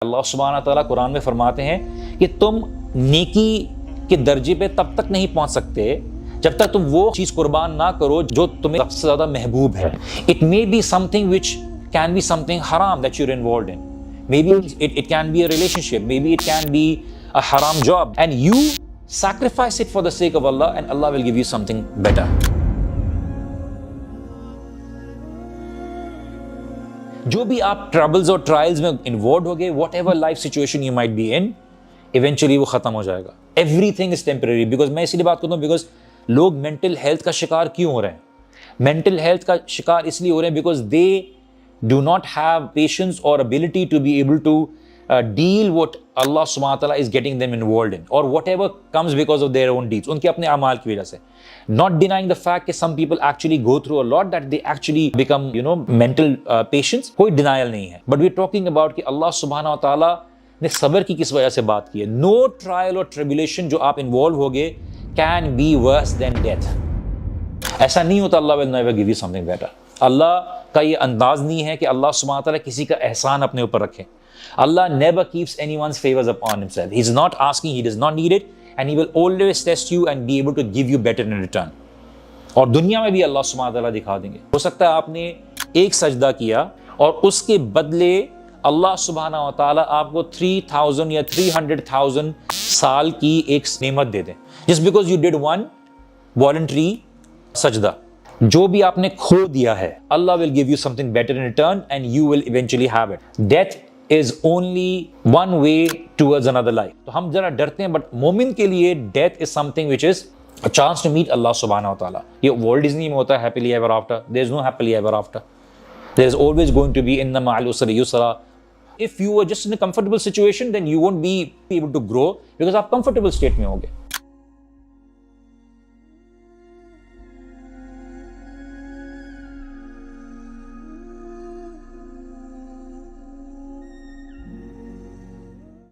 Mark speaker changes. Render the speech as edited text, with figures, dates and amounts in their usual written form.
Speaker 1: अल्लाह सुब्हानहू व तआला कुरान में फरमाते हैं कि तुम नेकी के दर्जे पे तब तक नहीं पहुंच सकते जब तक तुम वो चीज कुर्बान ना करो जो तुम्हें सबसे ज्यादा महबूब है। It may be something which can be something हराम that you're involved in, may be it can be a relationship, may be it can be a हराम job, and you sacrifice it for the sake of Allah and Allah will give you something better. जो भी आप troubles और trials में involve हो गए, what ever life situation you might be in, eventually वो खत्म हो जाएगा। Everything is temporary. बिकॉज मैं इसीलिए बात करता हूँ बिकॉज लोग मेंटल हेल्थ का शिकार क्यों हो रहे हैं? मेंटल हेल्थ का शिकार इसलिए हो रहे हैं because they do not have patience और ability to be able to deal what Allah subhanahu wa ta'ala is getting them involved in, or whatever comes because of their own deeds, उनके अपने अमाल की वजह से। Not denying the fact that some people actually go through a lot, that they actually become, mental patients, कोई denial नहीं है। But we're talking about कि Allah subhanahu wa ta'ala ने सब्र की किस वजह से बात की है। No trial or tribulation जो आप involve होगे can be worse than death। ऐसा नहीं होता Allah will never give you something better। अल्लाह का ये अंदाज नहीं है कि अल्लाह सुब्हानहू व तआला किसी का एहसान अपने ऊपर रखे। Allah never keeps anyone's favors upon himself. He's not asking, he does not need it, and he will always test you and be able to give you better in return. और दुनिया में भी अल्लाह सुब्हानहू व तआला दिखा देंगे। हो सकता है आपने एक सजदा किया और उसके बदले अल्लाह सुब्हानहू व तआला आपको 3000 या 300,000 साल की एक नेमत दे दें, just because you did one voluntary सजदा। जो भी आपने खो दिया है, Allah will give you something better in return and you will eventually have it. Death is only one way towards another life. तो हम जरा डरते हैं, बट मोमिन के लिए death is something which is a chance to meet Allah subhanahu wa ta'ala. ये world Disney में होता है happily ever after. There is no happily ever after. There is always going to be inna ma'al usri yusra. If you were just in a comfortable situation, then you won't be able to grow because आप comfortable state में होगे।